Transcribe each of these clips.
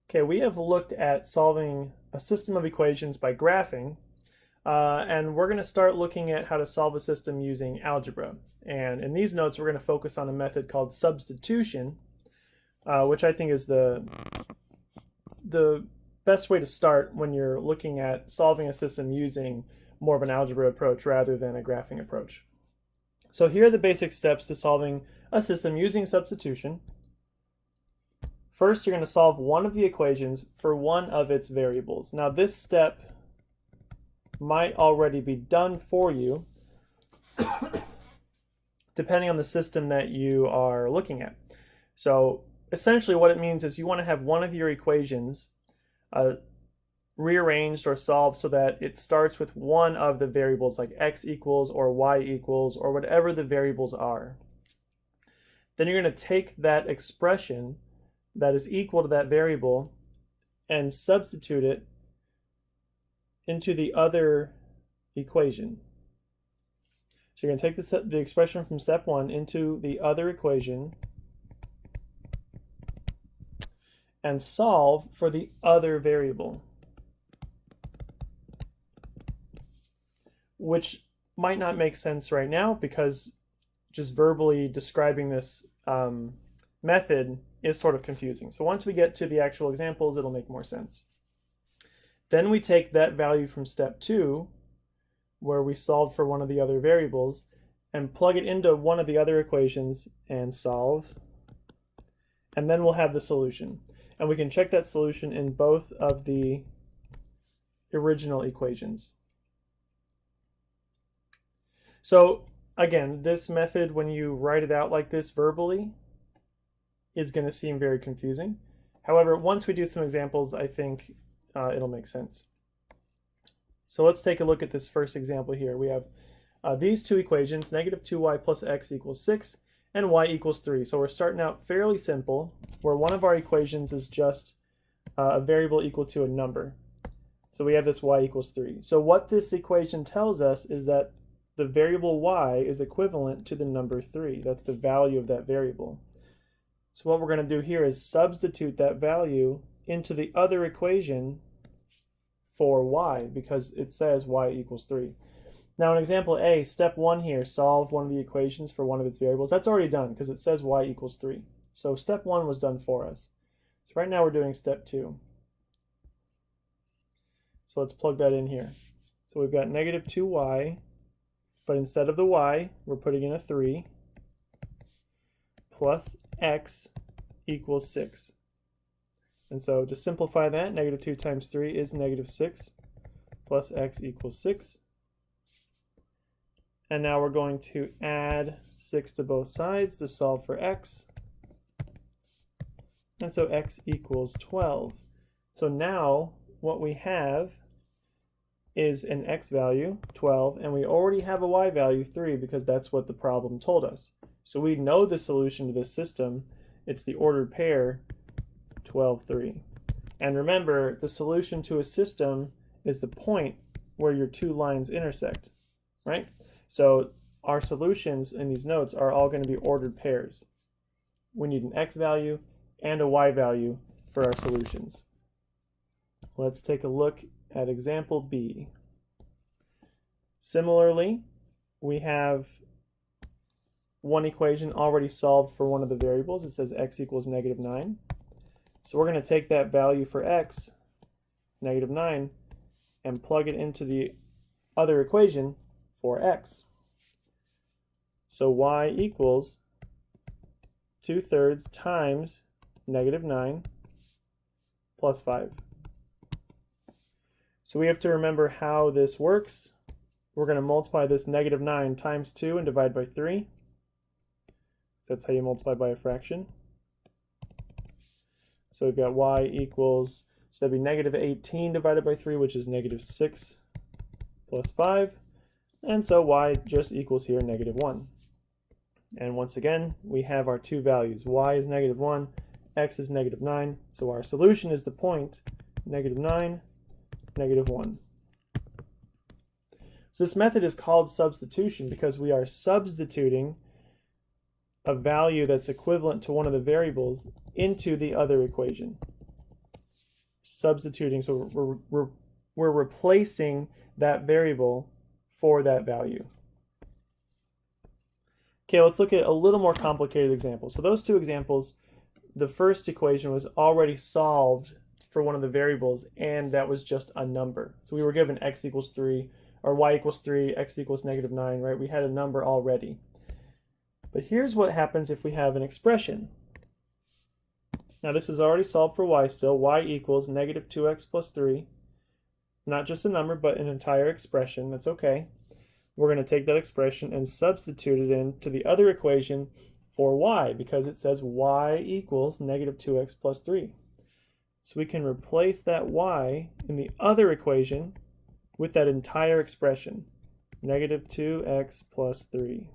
Okay, we have looked at solving a system of equations by graphing, and we're going to start looking at how to solve a system using algebra. And in these notes, we're going to focus on a method called substitution, which I think is the best way to start when you're looking at solving a system using more of an algebra approach rather than a graphing approach. So here are the basic steps to solving a system using substitution. First, you're going to solve one of the equations for one of its variables. Now, this step might already be done for you, depending on the system that you are looking at. So essentially what it means is you want to have one of your equations rearranged or solved so that it starts with one of the variables, like x equals or y equals or whatever the variables are. Then you're going to take that expression that is equal to that variable and substitute it into the other equation. So you're going to take the expression from step 1 into the other equation and solve for the other variable, which might not make sense right now because just verbally describing this method is sort of confusing. So once we get to the actual examples, it'll make more sense. Then we take that value from step 2, where we solved for one of the other variables, and plug it into one of the other equations and solve. And then we'll have the solution. And we can check that solution in both of the original equations. So again, this method, when you write it out like this verbally, is going to seem very confusing. However, once we do some examples, I think it'll make sense. So let's take a look at this first example here. We have these two equations, negative 2y plus x equals 6 and y equals 3. So we're starting out fairly simple, where one of our equations is just a variable equal to a number. So we have this y equals 3. So what this equation tells us is that the variable y is equivalent to the number 3. That's the value of that variable. So what we're going to do here is substitute that value into the other equation for y, because it says y equals 3. Now in example A, step 1 here, solve one of the equations for one of its variables. That's already done because it says y equals 3. So step 1 was done for us. So right now we're doing step 2. So let's plug that in here. So we've got negative 2y, but instead of the y, we're putting in a 3, plus x equals 6. And so to simplify that, negative 2 times 3 is negative 6, plus x equals 6. And now we're going to add 6 to both sides to solve for x. And so x equals 12. So now what we have is an x value, 12, and we already have a y value, 3, because that's what the problem told us. So we know the solution to this system. It's the ordered pair 12, 3. And remember, the solution to a system is the point where your two lines intersect, right? So our solutions in these notes are all going to be ordered pairs. We need an x value and a y value for our solutions. Let's take a look at example B. Similarly, we have one equation already solved for one of the variables. It says x equals negative 9. So we're going to take that value for x, negative 9, and plug it into the other equation for x. So y equals 2/3 times negative 9 plus 5. So we have to remember how this works. We're going to multiply this negative 9 times 2 and divide by 3. That's how you multiply by a fraction. So we've got y equals, so that'd be negative 18 divided by 3, which is negative 6 plus 5. And so y just equals here negative 1. And once again, we have our two values. Y is negative 1, x is negative 9. So our solution is the point negative 9, negative 1. So this method is called substitution because we are substituting a value that's equivalent to one of the variables into the other equation. substituting, so we're replacing that variable for that value. Okay, let's look at a little more complicated example. So those two examples, the first equation was already solved for one of the variables, and that was just a number. So we were given x equals 3, or y equals 3, x equals -9, right? We had a number already. But here's what happens if we have an expression. Now this is already solved for y still. Y equals -2x plus 3. Not just a number, but an entire expression. That's okay. We're going to take that expression and substitute it into the other equation for y, because it says y equals -2x plus 3. So we can replace that y in the other equation with that entire expression, -2x plus 3.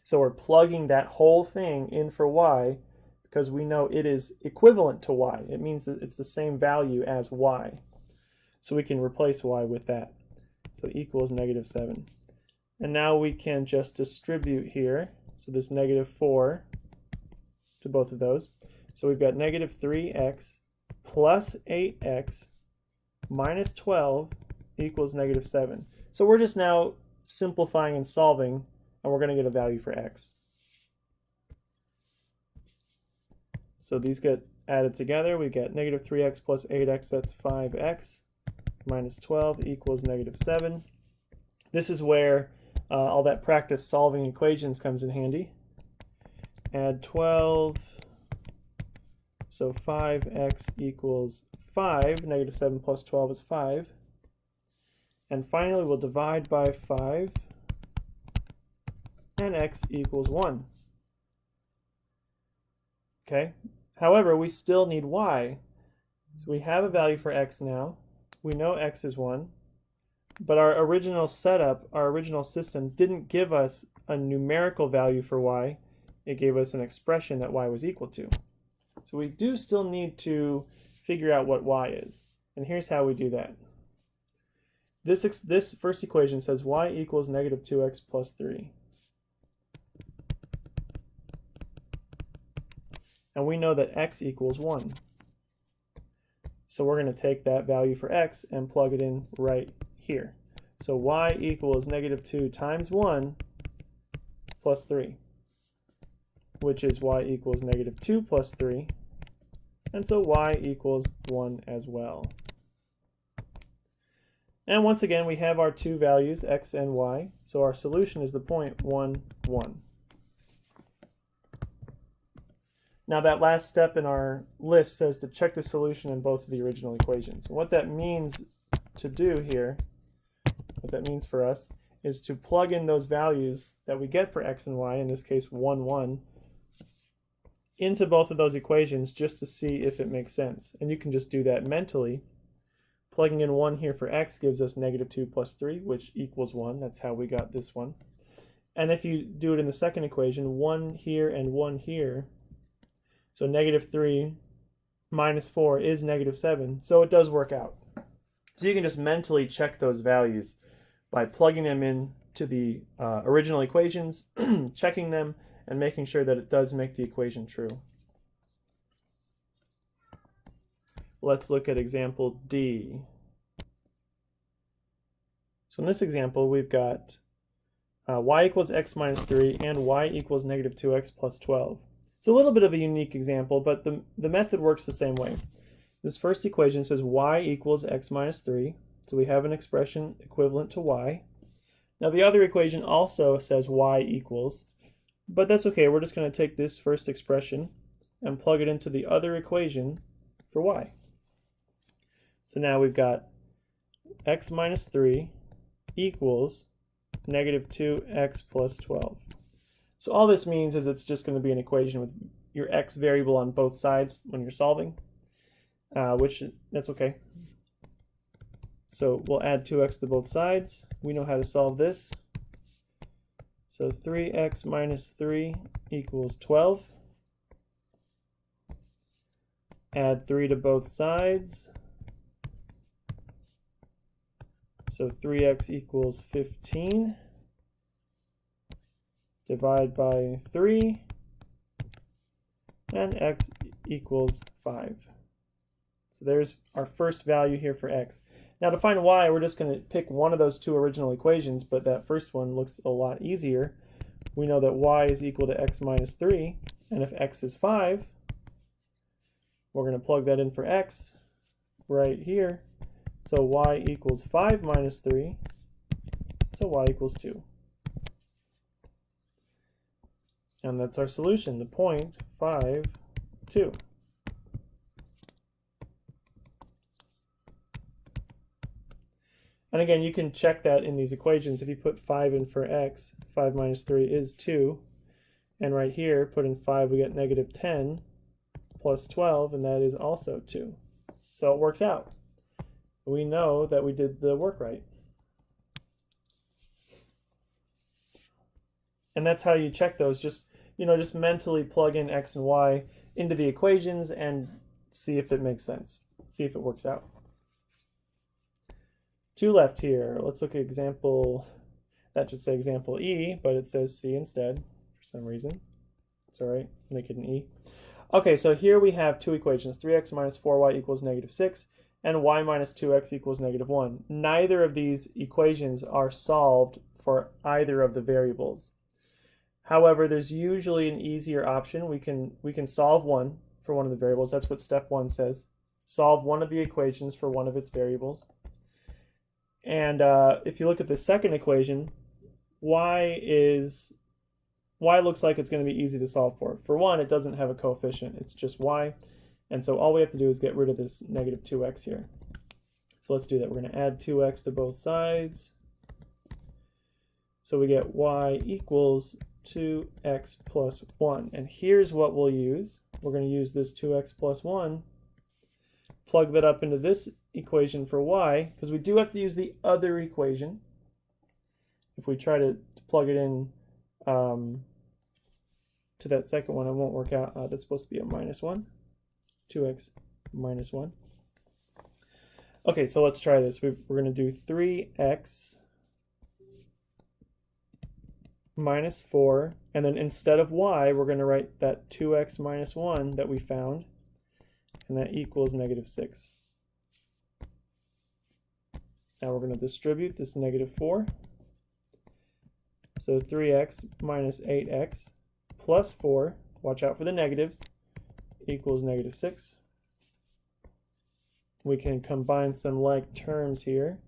So we're plugging that whole thing in for y because we know it is equivalent to y. It means that it's the same value as y. So we can replace y with that. So equals -7. And now we can just distribute here. So this -4 to both of those. So we've got -3x plus 8x minus 12 equals -7. So we're just now simplifying and solving, and we're going to get a value for x. So these get added together. We get -3x plus 8x, that's 5x, minus 12 equals -7. This is where all that practice solving equations comes in handy. Add 12, so 5x equals 5, -7 plus 12 is 5. And finally we'll divide by 5, and x equals 1. Okay, however, we still need y. So we have a value for x now. We know x is 1. But our original setup, our original system, didn't give us a numerical value for y. It gave us an expression that y was equal to. So we do still need to figure out what y is. And here's how we do that. This first equation says y equals -2x plus 3. And we know that x equals 1. So we're going to take that value for x and plug it in right here. So y equals -2 times 1 plus 3, which is y equals -2 plus 3. And so y equals 1 as well. And once again, we have our two values, x and y. So our solution is the point 1, 1. Now that last step in our list says to check the solution in both of the original equations. And what that means to do here, what that means for us, is to plug in those values that we get for x and y, in this case 1, 1, into both of those equations just to see if it makes sense. And you can just do that mentally. Plugging in 1 here for x gives us -2 plus 3, which equals 1. That's how we got this one. And if you do it in the second equation, 1 here and 1 here, so -3 minus 4 is -7, so it does work out. So you can just mentally check those values by plugging them in to the original equations, checking them, and making sure that it does make the equation true. Let's look at example D. So in this example, we've got y equals x minus 3 and y equals -2x plus 12. It's a little bit of a unique example, but the method works the same way. This first equation says y equals x minus 3, so we have an expression equivalent to y. Now the other equation also says y equals, but that's okay. We're just going to take this first expression and plug it into the other equation for y. So now we've got x minus 3 equals -2x plus 12. So all this means is it's just going to be an equation with your x variable on both sides when you're solving, which that's okay. So we'll add 2x to both sides. We know how to solve this. So 3x minus 3 equals 12. Add 3 to both sides. So 3x equals 15. Divide by 3, and x equals 5. So there's our first value here for x. Now to find y, we're just going to pick one of those two original equations, but that first one looks a lot easier. We know that y is equal to x minus 3, and if x is 5, we're going to plug that in for x right here. So y equals 5 minus 3, so y equals 2. And that's our solution, the point 5, 2. And again, you can check that in these equations. If you put 5 in for x, 5 minus 3 is 2. And right here, put in 5, we get negative 10 plus 12, and that is also 2. So it works out. We know that we did the work right. And that's how you check those. Just mentally plug in x and y into the equations and see if it makes sense. See if it works out. 2 left here. Let's look at example, that should say example E, but it says C instead for some reason. It's all right, make it an E. Okay, so here we have two equations, 3x minus 4y equals negative 6, and y minus 2x equals negative 1. Neither of these equations are solved for either of the variables. However, there's usually an easier option. We can solve one for one of the variables. That's what step 1 says. Solve one of the equations for one of its variables. And if you look at the second equation, y looks like it's going to be easy to solve for. For one, it doesn't have a coefficient. It's just y. And so all we have to do is get rid of this negative 2x here. So let's do that. We're going to add 2x to both sides. So we get y equals 2x plus 1. And here's what we'll use. We're going to use this 2x plus 1, plug that up into this equation for y, because we do have to use the other equation. If we try to plug it in to that second one, it won't work out. That's supposed to be a minus 1. 2x minus 1. Okay, so let's try this. We're going to do 3x minus 4, and then instead of y, we're going to write that 2x minus 1 that we found, and that equals negative 6. Now we're going to distribute this negative 4. So 3x minus 8x plus 4, watch out for the negatives, equals negative 6. We can combine some like terms here.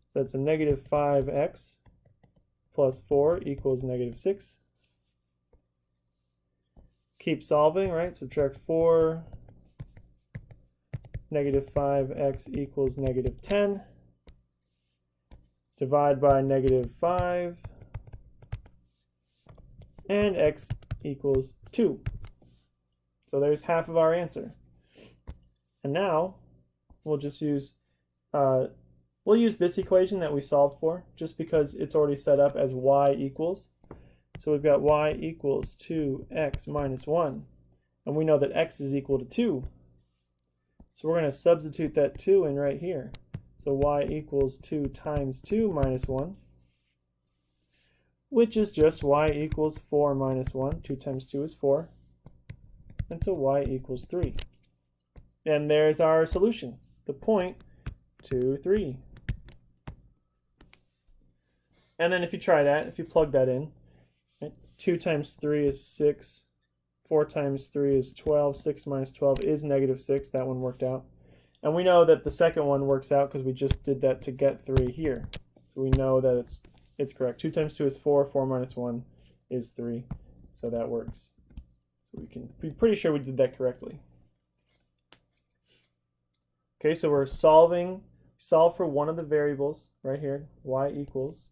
So that's a negative 5x plus 4 equals negative 6. Keep solving, right? Subtract 4. Negative 5x equals negative 10. Divide by negative 5. And x equals 2. So there's half of our answer. And now we'll just use this equation that we solved for, just because it's already set up as y equals. So we've got y equals 2x minus 1. And we know that x is equal to 2. So we're going to substitute that 2 in right here. So y equals 2 times 2 minus 1, which is just y equals 4 minus 1. 2 times 2 is 4. And so y equals 3. And there's our solution, the point 2, 3. And then if you try that, if you plug that in, 2 times 3 is 6. 4 times 3 is 12. 6 minus 12 is negative 6. That one worked out. And we know that the second one works out because we just did that to get 3 here. So we know that it's correct. 2 times 2 is 4. 4 minus 1 is 3. So that works. So we can be pretty sure we did that correctly. Okay, so we're solve for one of the variables right here, y equals.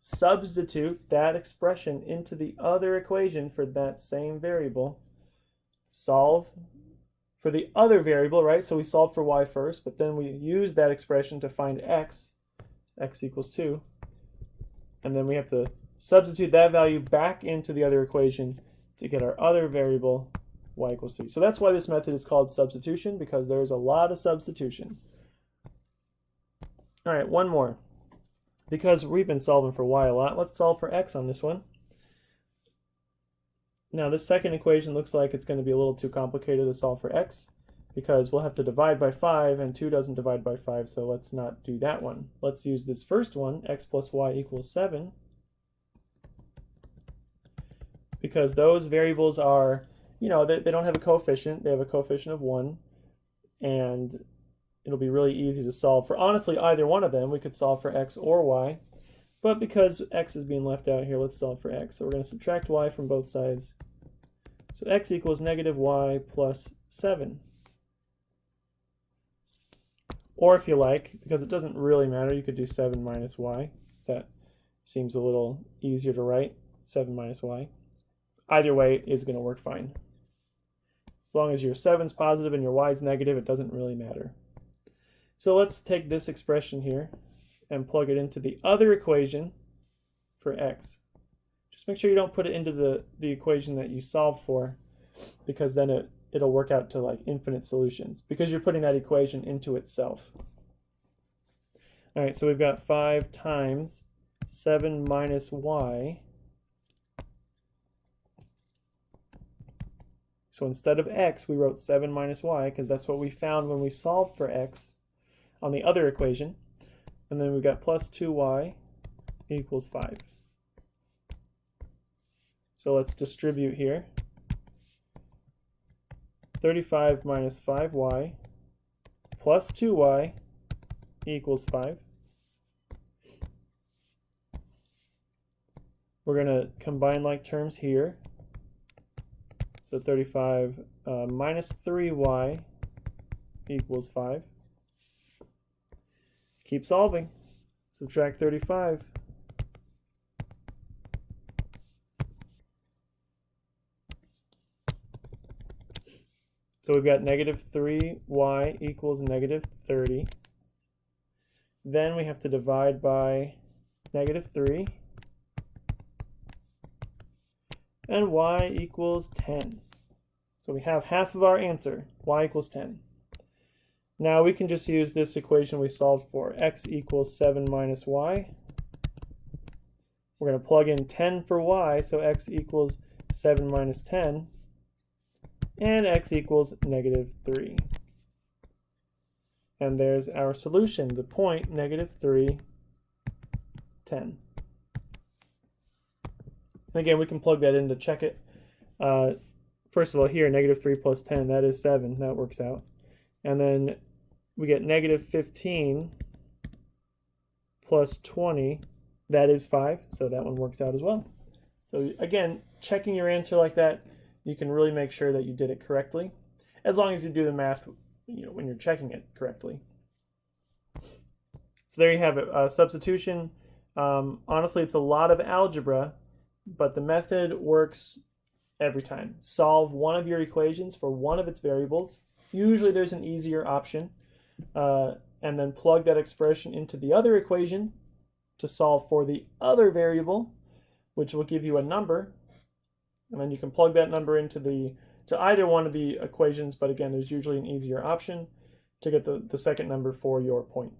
Substitute that expression into the other equation for that same variable. Solve for the other variable, right? So we solve for y first, but then we use that expression to find x. X equals 2. And then we have to substitute that value back into the other equation to get our other variable, y equals 3. So that's why this method is called substitution, because there's a lot of substitution. All right, one more. Because we've been solving for y a lot, let's solve for x on this one. Now this second equation looks like it's going to be a little too complicated to solve for x. because we'll have to divide by 5, and 2 doesn't divide by 5, so let's not do that one. Let's use this first one, x plus y equals 7, because those variables are, you know, they don't have a coefficient. They have a coefficient of 1, and it'll be really easy to solve for honestly either one of them. We could solve for x or y, but because x is being left out here, let's solve for x. So we're going to subtract y from both sides. So x equals negative y plus 7. Or if you like, because it doesn't really matter, you could do 7 minus y. That seems a little easier to write, 7 minus y. Either way is going to work fine. As long as your 7's positive and your y's negative, it doesn't really matter. So let's take this expression here and plug it into the other equation for x. Just make sure you don't put it into the equation that you solved for, because then it'll work out to like infinite solutions, because you're putting that equation into itself. All right, so we've got 5 times 7 minus y. So instead of x, we wrote 7 minus y, because that's what we found when we solved for x on the other equation. And then we've got plus 2y equals 5. So let's distribute here. 35 minus 5y plus 2y equals 5. We're going to combine like terms here. So 35 minus 3y equals 5. Keep solving. Subtract 35. So we've got negative 3y equals negative 30. Then we have to divide by negative 3. And y equals 10. So we have half of our answer, y equals 10. Now we can just use this equation we solved for, x equals 7 minus y. We're going to plug in 10 for y, so x equals 7 minus 10. And x equals negative 3. And there's our solution, the point, negative 3, 10. And again, we can plug that in to check it. First of all, here, negative 3 plus 10, that is 7. That works out. And then we get negative 15 plus 20. That is 5, so that one works out as well. So again, checking your answer like that, you can really make sure that you did it correctly, as long as you do the math, you know, when you're checking it correctly. So there you have it, substitution. Honestly, it's a lot of algebra, but the method works every time. Solve one of your equations for one of its variables. Usually there's an easier option. And then plug that expression into the other equation to solve for the other variable, which will give you a number. And then you can plug that number into either one of the equations, but again, there's usually an easier option to get the second number for your point.